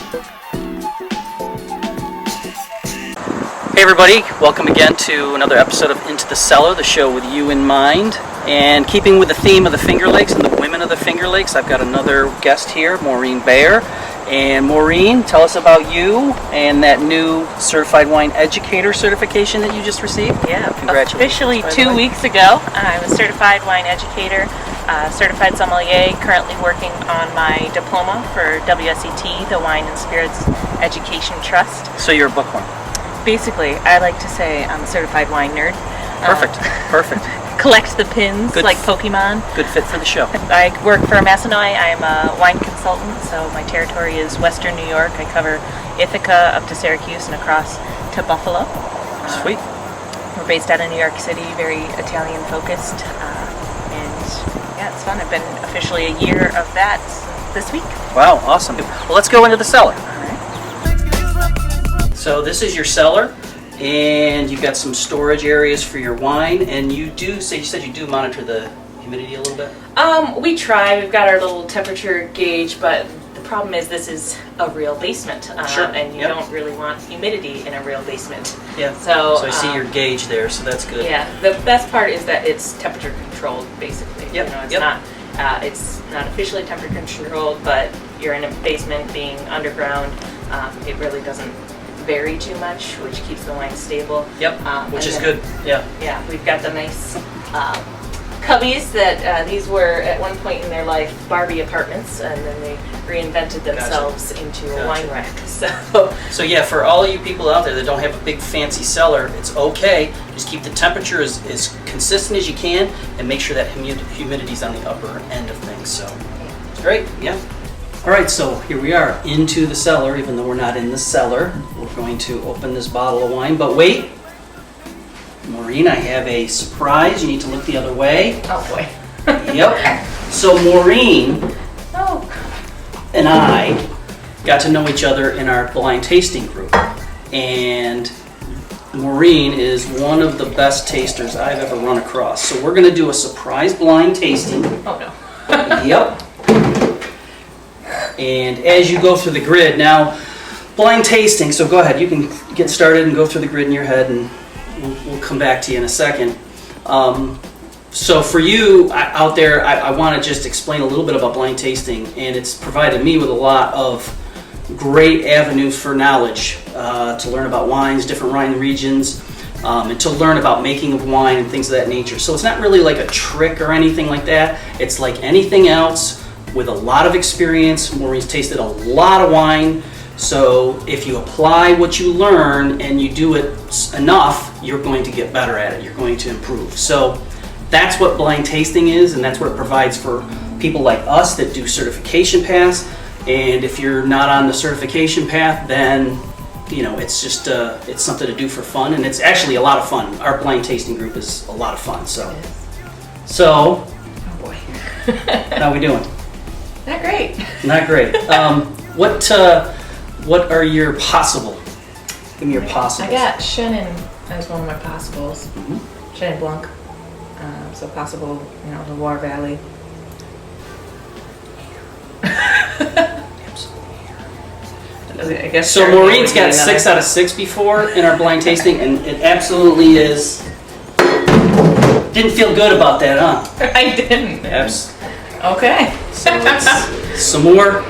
Hey everybody, welcome again to another episode of Into the Cellar, the show with you in mind. And keeping with the theme of the Finger Lakes and the women of the Finger Lakes, I've got another guest here, Maureen Bayer. And Maureen, tell us about you and that new Certified Wine Educator certification that you just received. Yeah, congratulations. Officially 2 weeks ago, I'm a Certified Wine Educator, Certified Sommelier, currently working on my diploma for WSET, the Wine and Spirits Education Trust. So you're a bookworm. Basically, I like to say I'm a certified wine nerd. Perfect, perfect. Collect the pins Good like Pokemon. Good fit for the show. I work for Massanoi. I'm a wine consultant, so my territory is Western New York. I cover Ithaca up to Syracuse and across to Buffalo. Sweet. We're based out of New York City, very Italian focused, and yeah, it's fun. I've been officially a year of that this week. Wow, awesome. Well, let's go into the cellar. So this is your cellar, and you've got some storage areas for your wine, and you said you do monitor the humidity a little bit? We try. We've got our little temperature gauge, but the problem is this is a real basement, Sure. and you don't really want humidity in a real basement. Yeah. So I see your gauge there, so that's good. Yeah. The best part is that it's temperature controlled, basically. Yep. You know, Yep. it's not officially temperature controlled, but you're in a basement, being underground. It really doesn't vary too much, which keeps the wine stable. Yep. Which is good. Yeah. Yeah, we've got the nice cubbies that these were at one point in their life Barbie apartments, and then they reinvented themselves into a wine rack. So yeah, for all you people out there that don't have a big fancy cellar, it's okay. Just keep the temperature as consistent as you can, and make sure that humidity's on the upper end of things. So it's great. Yeah. All right, so here we are, into the cellar. Even though we're not in the cellar, we're going to open this bottle of wine. But wait, Maureen, I have a surprise. You need to look the other way. Oh boy. Yep. So Maureen and I got to know each other in our blind tasting group. And Maureen is one of the best tasters I've ever run across. So we're going to do a surprise blind tasting. Oh no. Yep. And as you go through the grid, now blind tasting, so go ahead, you can get started and go through the grid in your head, and we'll come back to you in a second. So for you out there, I want to just explain a little bit about blind tasting, and it's provided me with a lot of great avenues for knowledge to learn about wines, different wine regions, and to learn about making of wine and things of that nature. So it's not really like a trick or anything like that. It's like anything else with a lot of experience. Maureen's tasted a lot of wine, so if you apply what you learn and you do it enough, you're going to get better at it. You're going to improve. So that's what blind tasting is, and that's what it provides for people like us that do certification paths. And if you're not on the certification path, then you know it's just it's something to do for fun, and it's actually a lot of fun. Our blind tasting group is a lot of fun. So Oh boy. how we doing? Not great. Not great. What are your possible? Give me your possibles. I got Chenin as one of my possibles. Mm-hmm. Chenin Blanc. So possible, you know, Loire Valley. I guess So Maureen's got 6 out of 6 before in our blind tasting, and it absolutely is. Didn't feel good about that, huh? I didn't. Okay. So it's some more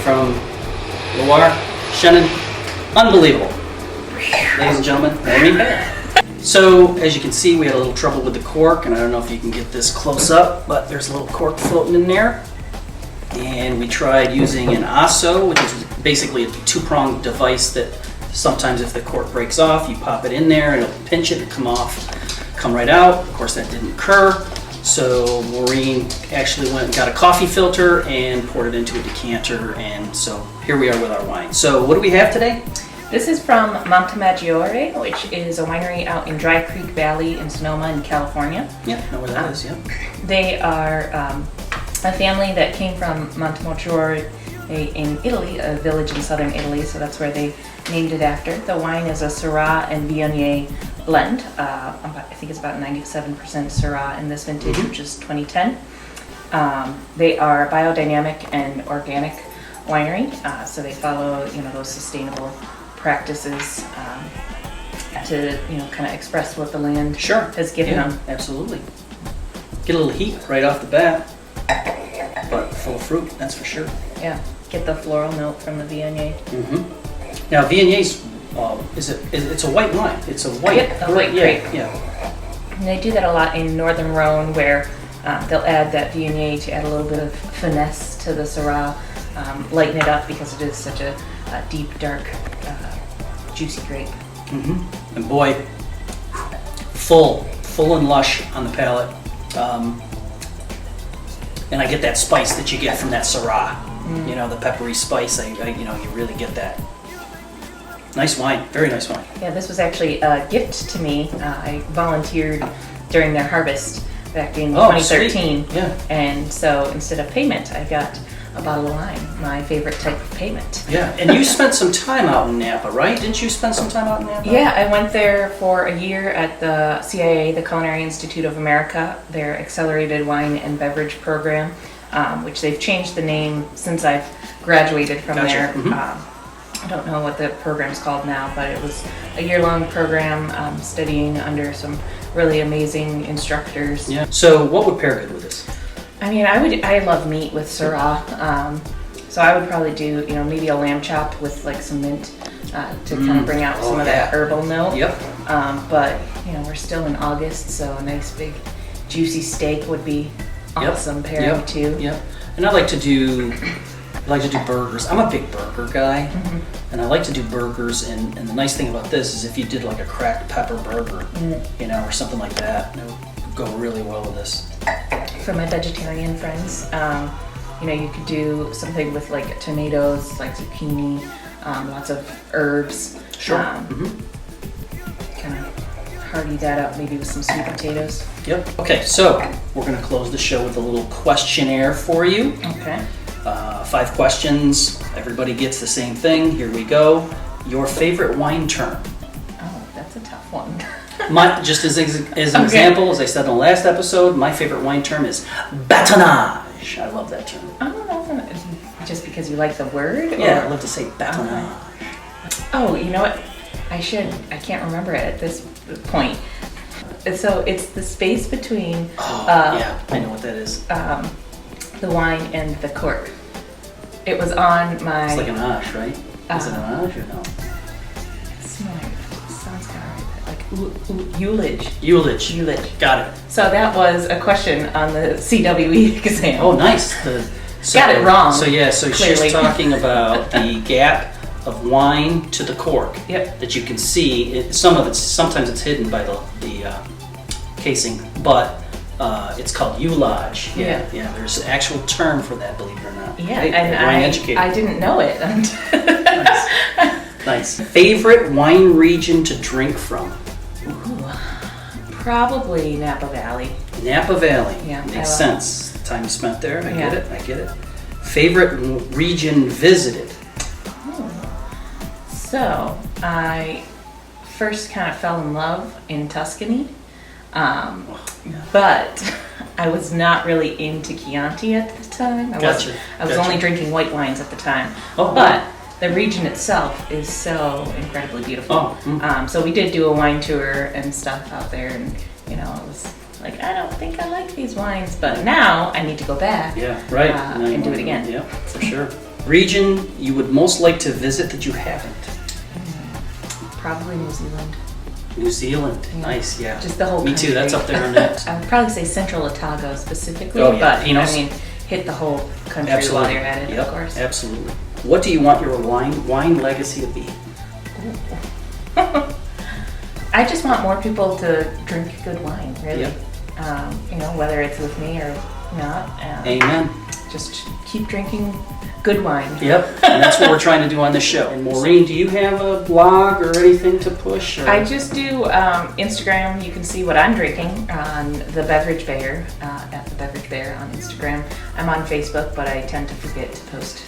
from Loire, Chenin. Unbelievable. Ladies and gentlemen, Maureen Bayer. So, as you can see, we had a little trouble with the cork, and I don't know if you can get this close up, but there's a little cork floating in there. And we tried using an ASO, which is basically a two-pronged device that sometimes if the cork breaks off, you pop it in there and it'll pinch it and come right out. Of course, that didn't occur. So Maureen actually went and got a coffee filter and poured it into a decanter, and so here we are with our wine. So what do we have today? This is from Montemaggiore, which is a winery out in Dry Creek Valley in Sonoma in California. Yeah, know where that is, yeah. They are a family that came from Montemaggiore in Italy, a village in southern Italy, so that's where they named it after. The wine is a Syrah and Viognier blend. I think it's about 97% Syrah in this vintage, which is 2010. They are biodynamic and organic winery, so they follow those sustainable practices to kind of express what the land has given them. Absolutely. Get a little heat right off the bat, but full of fruit, that's for sure. Yeah, get the floral note from the Viognier. Mm-hmm. Now Viogniers, it's a white wine. It's a white, a white grape. Yeah. And they do that a lot in Northern Rhone, where they'll add that Viognier to add a little bit of finesse to the Syrah, lighten it up because it is such a deep, dark, juicy grape. Mm-hmm. And boy, full and lush on the palate. And I get that spice that you get from that Syrah. The peppery spice. You really get that. Nice wine, very nice wine. Yeah, this was actually a gift to me. I volunteered during their harvest back in 2013. Sweet. Yeah. And so instead of payment, I got a bottle of wine, my favorite type of payment. Yeah, and you spent some time out in Napa, right? Didn't you spend some time out in Napa? Yeah, I went there for a year at the CIA, the Culinary Institute of America, their accelerated wine and beverage program, which they've changed the name since I've graduated from there. Mm-hmm. I don't know what the program's called now, but it was a year-long program studying under some really amazing instructors. Yeah. So what would pair good with this? I mean, I love meat with Syrah, so I would probably do, maybe a lamb chop with like some mint to kind of bring out some of that herbal note. Yep. But we're still in August, so a nice big juicy steak would be awesome pairing too. Yep. And I like to do burgers. I'm a big burger guy, and I like to do burgers. And the nice thing about this is if you did like a cracked pepper burger, or something like that, it would go really well with this. For my vegetarian friends, you could do something with like tomatoes, like zucchini, lots of herbs. Sure. Kind of hearty that up, maybe with some sweet potatoes. Yep. Okay, so we're going to close the show with a little questionnaire for you. Okay. 5 questions. Everybody gets the same thing. Here we go. Your favorite wine term? Oh, that's a tough one. Just as an example, as I said in the last episode, my favorite wine term is batonnage. I love that term. I don't know, just because you like the word? Yeah, I love to say batonnage. Oh, you know what? I can't remember it at this point. So it's the space between yeah, I know what that is. The wine and the cork. It was on my... It's like an age, right? Is it an age or no? Sounds kind of right. Like Eulage. Eulage. Got it. So that was a question on the CWE exam. Oh, nice. Got it wrong. So clearly. She's talking about the gap of wine to the cork. Yep. That you can see. Sometimes it's hidden by the casing, but it's called eulage. Yeah. There's an actual term for that, believe it or not. Yeah, right? and I didn't know it. Nice. Favorite wine region to drink from? Ooh, probably Napa Valley. Napa Valley. Yeah, Makes sense. The time you spent there. I get it. Favorite region visited? So I first kind of fell in love in Tuscany, but I was not really into Chianti at the time. I was only drinking white wines at the time. But the region itself is so incredibly beautiful. So we did do a wine tour and stuff out there, and it was like, I don't think I like these wines, but now I need to go back. Yeah, right. And do it again. Yeah, for sure. Region you would most like to visit that you haven't? Probably New Zealand. New Zealand, Yeah. Nice, yeah. Just the whole Me country. too, that's up there on that. I would probably say Central Otago specifically, Oh, yeah. but Pinos. I mean, hit the whole country Absolutely. while you're at it, Yep, of course. Absolutely. What do you want your wine legacy to be? I just want more people to drink good wine, really. Yep. Whether it's with me or not. Amen. Just keep drinking good wine. Yep, and that's what we're trying to do on this show. And Maureen, do you have a blog or anything to push? Or? I just do Instagram. You can see what I'm drinking on The Beverage Bayer, at The Beverage Bayer on Instagram. I'm on Facebook, but I tend to forget to post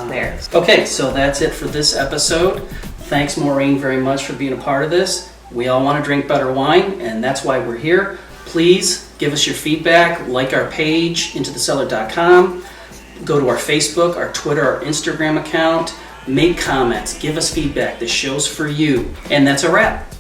there. Okay, so that's it for this episode. Thanks, Maureen, very much for being a part of this. We all want to drink better wine, and that's why we're here. Please give us your feedback, like our page, intothecellar.com. Go to our Facebook, our Twitter, our Instagram account. Make comments, give us feedback. This show's for you. And that's a wrap.